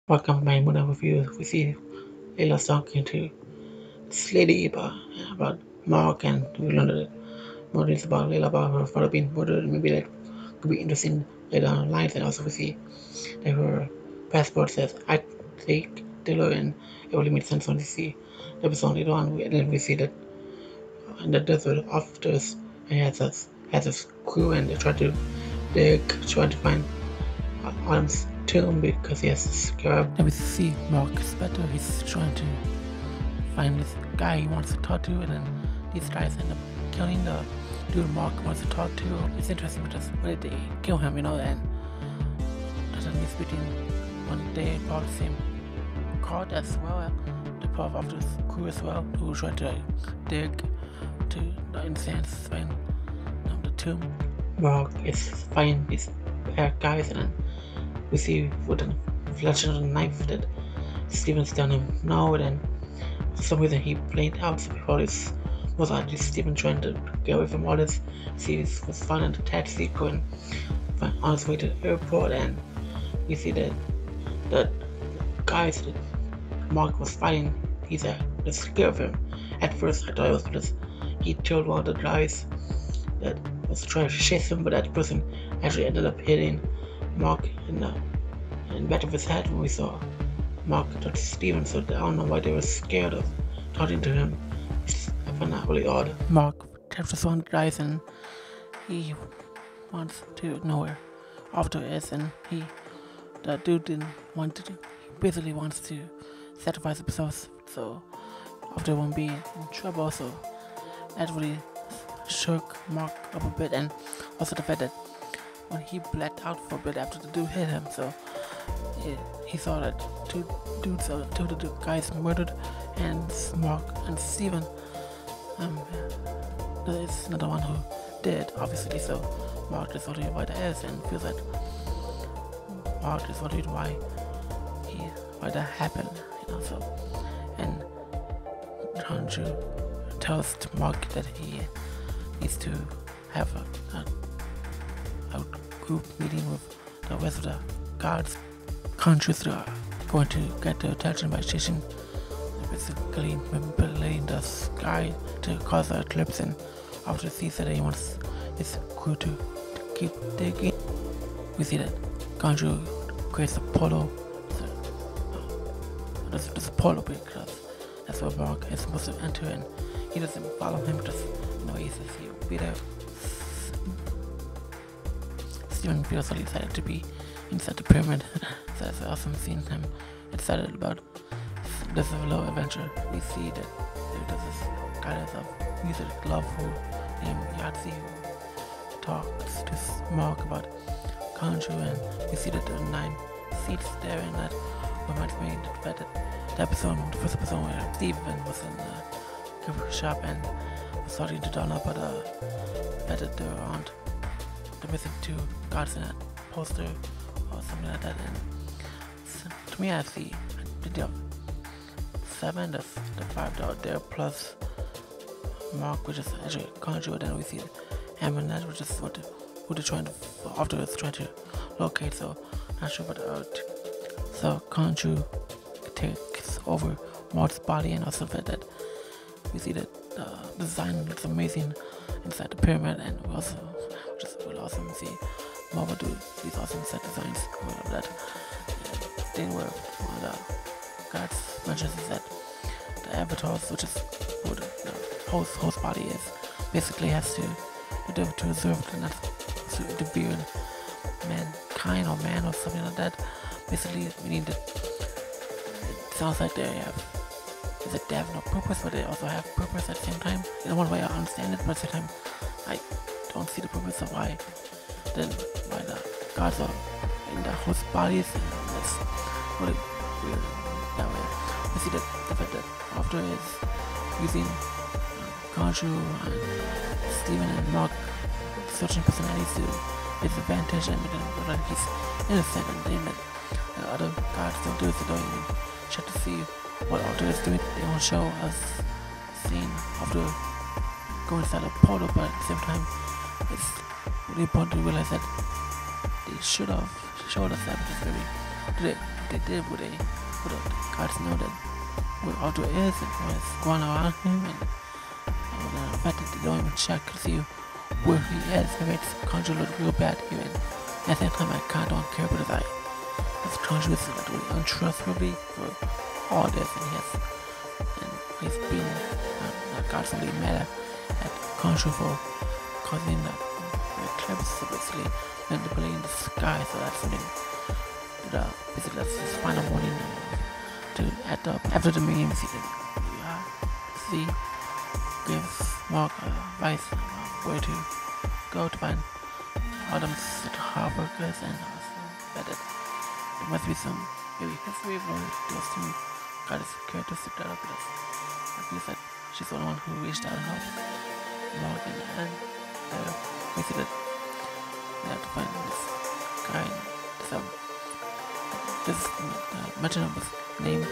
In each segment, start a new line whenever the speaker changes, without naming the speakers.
Welcome to my Muna review. We see Layla talking to this lady about Mark, and we learn that more details about Layla, about her father being murdered. Maybe that could be interesting later on lines. And also we see that her passport says I take Taylor, and it really makes sense when we see the episode later on. And then we see that in the desert officers and has a crew, and they try to find Adam's tomb because he has a scarab. Then we see Marcus better. He's trying to find this guy he wants to talk to, and then these guys end up killing the dude Mark wants to talk to. It's interesting because why did they kill him, and doesn't this between one day part of the same card as well, the part of this crew as well, who try to dig to the incense find the tomb. Mark is finding these guys, and then we see with a reflection of the knife that Steven's done him now, and for some reason he played out before this was actually Steven trying to get away from all this. See, this was found in the taxi going on his way to the airport, and we see that the guys that Mark was fighting, he's scared of him. At first I thought it was because he killed one of the guys that was trying to chase him, but that person actually ended up hitting Mark in the back of his head when we saw Mark touch Steven, so I don't know why they were scared of talking to him. I find that really odd. Mark captures one guy, and he wants to know where after is, and the dude didn't want to, he basically wants to sacrifice himself so after won't be in trouble, so that really shook Mark up a bit, and also the fact that when he blacked out for a bit after the dude hit him, so he saw that two of the guys murdered, and Mark and Steven is another one who did, obviously, so Mark is worried why that is, and feels that Mark is worried why that happened, so, and Andrew tells Mark that he needs to have a group meeting with the rest of the guards. Countries are going to get the attention by chasing, basically manipulating the sky to cause an eclipse, and after he sees that he wants his crew to keep digging, we see that Kanju creates a portal. There's a portal because that's where Mark is supposed to enter, and he doesn't follow him because he says he'll be there. Steven feels so excited to be inside the pyramid. So it's awesome seeing him excited about this little adventure. We see that there's this guidance of music love who named Yahtzee who talks to Mark about Kanju, and we see that there are 9 seats there, and that reminds me of the fact that the first episode where Steven was in the gift shop and was starting to down up, but fact that there aren't the missing 2 cards in that poster or something like that, and to me I see the 7, the 5 out there, plus Mark, which is actually Kanju, then we see Hammernet, which is who they're trying to, afterwards trying to locate, so not sure about so Kanju takes over Mark's body, and also the fact that we see that the design looks amazing inside the pyramid, and we also just really awesome to see Marvel do these awesome set designs. That thing where one of the guards mentions is that the avatars, which is who the host body is, basically has to observe the not to interfere in mankind or man or something like that. Basically, meaning that it sounds like they have no purpose, but they also have purpose at the same time. In one way I understand it, but at the same time I don't see the purpose of why the gods are in the host bodies, and that's really weird that way. We see that the fact that after is using Kanju and Steven and Mark searching personalities to his advantage, and then he's innocent, and then the other guards don't do it, so they don't even check to see what Arthur is doing. They won't show us scene after going inside a portal, but at the same time it's really important to realize that they should have showed us that, because maybe today they did what they put up. Guards know that where Otto is and what's going around him, and the fact that they don't even check to see where he is. It makes Conjure look real bad here, and at the same time I kinda don't care, because this Conjure is really untrustworthy for all this, and he's been constantly mad at Conjure for causing the eclipse, so basically manipulating the sky, so that's something that basically that's his final warning to add up. After the meeting, see gives Mark advice where to go to find Autumn's Harburgers, and also that there must be some maybe history for those two got his characteristic that up, because like you said, she's the only one who reached out and helped Morgan, and basically they have to find this guy, this mention of his name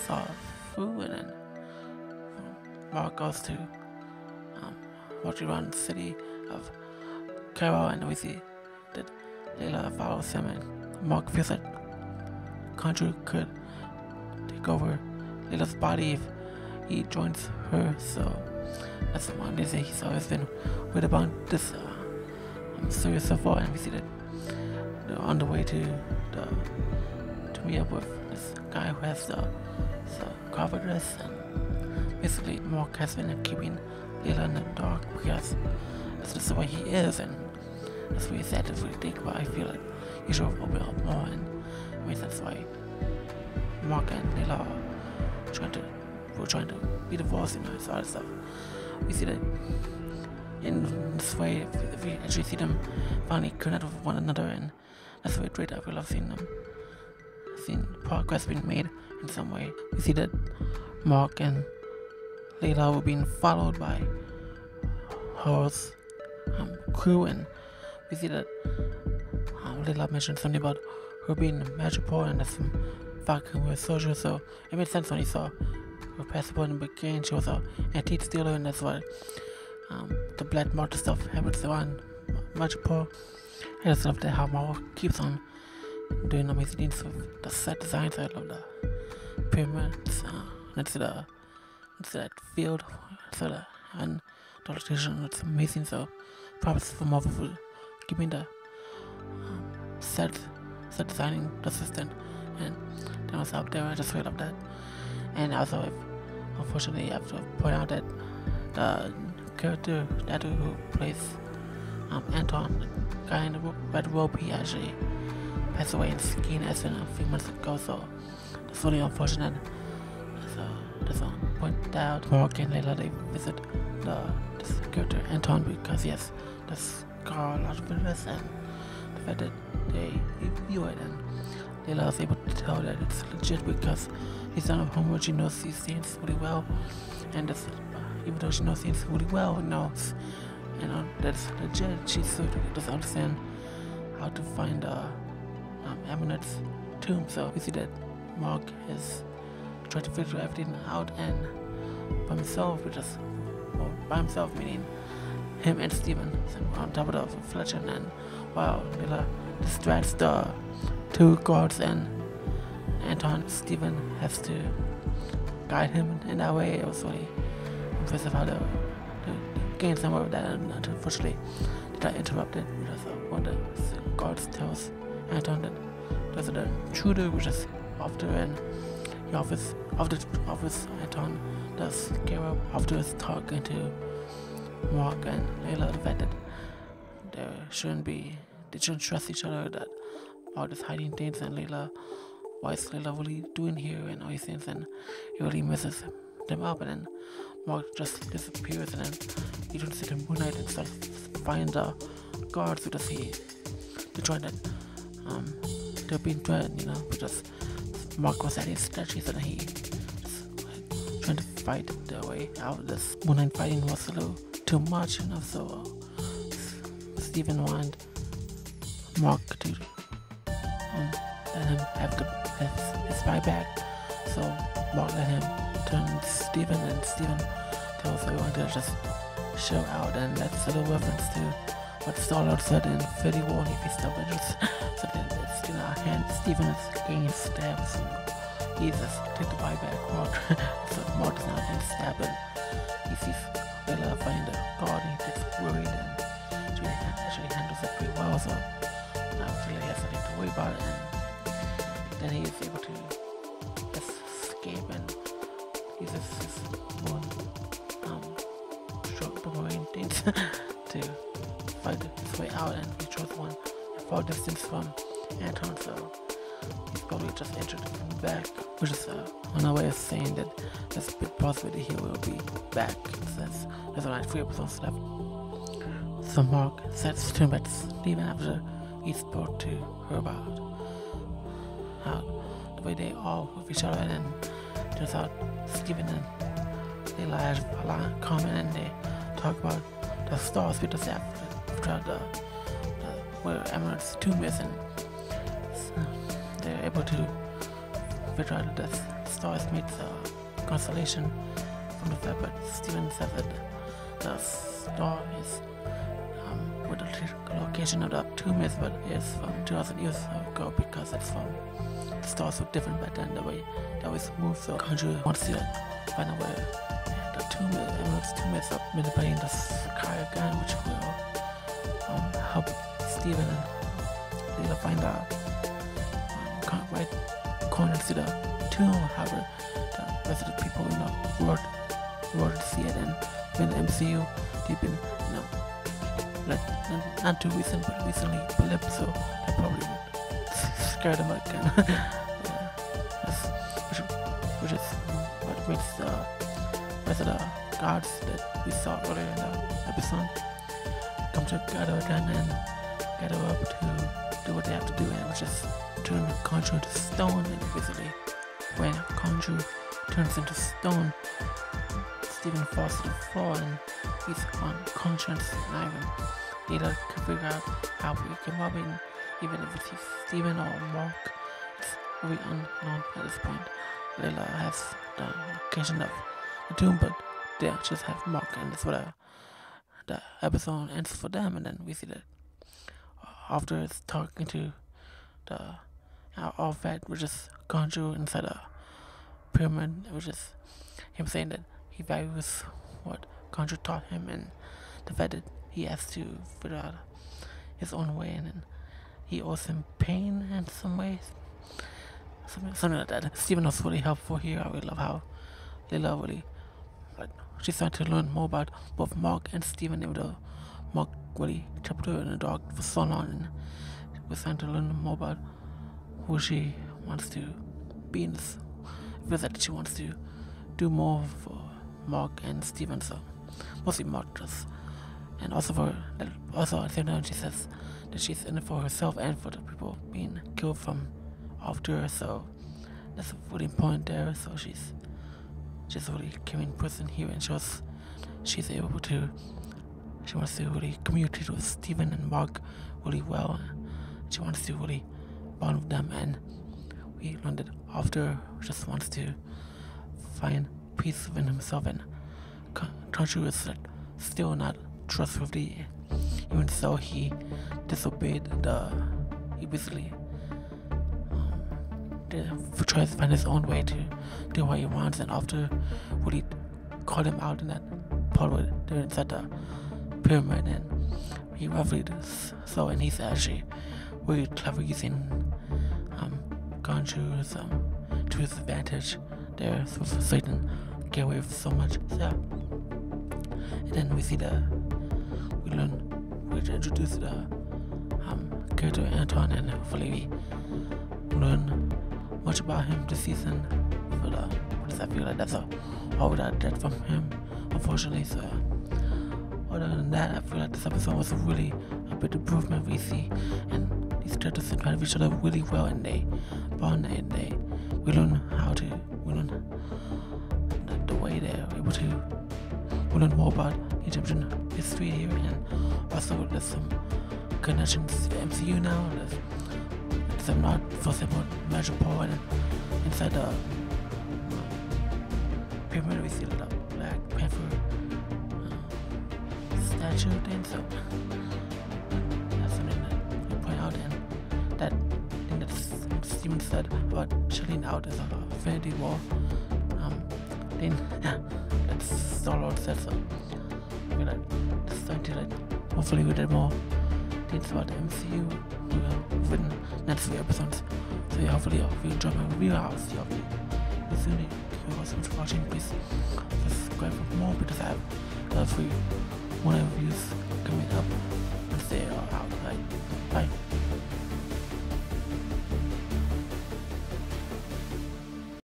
Safu, and then Mark goes to walking around the city of Cairo, and we see that Layla follows him, and Mark feels that Conjure could take over Layla's body if he joins her, so that's the one reason he's always been worried about this series so far, and we see that they're on the way to meet up with this guy who has the cover dress, and basically Mark has been keeping Layla in the dark because that's just the way he is, and that's what he said if we think, but I feel like he should have opened up more, and I mean that's why Mark and Layla are trying to be divorced and all this other stuff. We see that in this way, if we actually see them finally connect with one another, and that's very great. I love seeing progress being made in some way. We see that Mark and Layla were being followed by Horus crew, and we see that Layla mentioned something about her being a Madripoor, and that's some Falcon with soldier, so it made sense when he saw her passport in the beginning. She was an antique stealer, and that's why the black market stuff happens around Madripoor. I just love that how Marvel keeps on doing amazing things with the set designs. I love the pyramids, next to that field, and the location, it's amazing. So props for Marvel for giving the set designing assistant, and that was up there. I just really love that. And also, unfortunately, I have to point out that the character who plays Anton, the guy in the red robe, he actually passed away in skiing accident a few months ago, so that's really unfortunate. So that's all point out. Mark and Layla, they visit this character Anton because he has the scar a lot of bitterness, and the fact that they view it, and Layla was able to tell that it's legit because he's done a homework. She knows these scenes really well, and even though she knows things really well, knows that's legit. She still doesn't understand how to find Aminet's tomb. So we see that Mark is trying to figure everything out, and by himself, by himself meaning him and Steven on top of the reflection, and while Layla distracts the two guards and Anton, Steven has to guide him in that way. It was really impressive how to gain somewhere with that, and unfortunately they got interrupted because one of the guards tells Anton that there's an intruder which is after, and he offers Anton the scarab after his talking to Mark and Layla, the fact that they shouldn't trust each other, that Mark is hiding things, and Layla, what is Layla really doing here, and all these things, and he really messes them up, and then Mark just disappears, and then you don't see the Moonlight and starts finding the guards because they're trying to they're being threatened, because Mark was at his statue, so then he just trying to fight their way out of this. Moonlight fighting was a little too much, so Steven wanted Mark to let him have his spy back, so Mark let him turn Steven, and Steven tells everyone to just show out, and that's a little reference to but all of a sudden, very warm if he stopped and just sudden it's in our hand. Steven is getting stabbed, so he just take the buyback Mort. So Mort is now getting stabbed and he sees Bella find a god, he gets worried and she actually handles it pretty well, so now he has nothing to worry about it, and then he is able to escape and uses his one short marine things to fight his way out, and he chose one far distance from Anton, so he's probably just entered from the back, which is another way of saying that there's a big possibility he will be back, since there's only 3 episodes left. So Mark sets to back to Steven after he spoke to her about how the way they are with each other, and turns out Steven and Layla have a lot in common, and they talk about the stars with the Zap throughout where Emerald's tomb is, and they're able to figure out that the stars made the constellation from the fact, but Steven says that the star is where the location of the tomb is, but it's from 2,000 years ago because it's from the stars were different back then, the way that was moved. So Conjure wants to find out where the tomb is, Emerald's tomb is, up manipulating the sky again, which will help Steven and Layla find out right corners to the tomb. However, the rest of the people in the world to see it, and in the MCU they've been not too recent, but recently blipped, so that probably would scare them again. Which is what makes the rest of the gods that we saw earlier in the episode come together again and gather up to do what they have to do, and which is turn Conjure into stone. And basically, when Conjure turns into stone, Steven falls to the floor and he's unconscious, and Layla can figure out how we came up, and even if it's Steven or Mark, it's really unknown at this point. Layla has the location of the tomb, but they just have Mark, and that's what the episode ends for them. And then we see that after it's talking to the All-Fat, which is Conjure inside a pyramid, which is him saying that he values what Conjure taught him, and the fact that he has to figure out his own way, and then he owes him pain in some ways, something like that. Steven was really helpful here. I really love how Layla really, she's starting to learn more about both Mark and Steven, even though Mark really kept her in the dark for so long, and we're starting to learn more about who she wants to be in this. It feels like she wants to do more for Mark and Steven, so mostly Mark just. And also at the same time, she says that she's in it for herself and for the people being killed from after her, so that's really important there. So she's just a really caring person here, and she's able to, she wants to really communicate with Steven and Mark really well. She wants to really bond with them, and we learned that after just wants to find peace within himself, and Conjure is still not trustworthy, even though he disobeyed he basically tries to find his own way to do what he wants, and after really called him out in that part where they're inside the pyramid, and he roughly does so, and he's actually really clever using Conjure's to his advantage there, so he can get away with so much. So, and then we introduce the character Anton, and hopefully we learn much about him this season. But I feel like that's all without that from him, unfortunately. So other than that, I feel like this episode was really a bit improvement. We see, and these characters interact with each other really well, and they bond, and we learn the way they're able to. We learn more about Egyptian history here, and also there's some connections to the MCU now. There's some not, for example, Madripoor, and inside the pyramid we see the Black Panther statue thing. So even said about chilling out as a Infinity War. Then that's all I said. So we're like starting to hopefully we did more things about the MCU within next few episodes. So yeah, hopefully if you enjoy my review, I'll see you soon. Thank you guys so much for watching. Please subscribe for more because I have free one reviews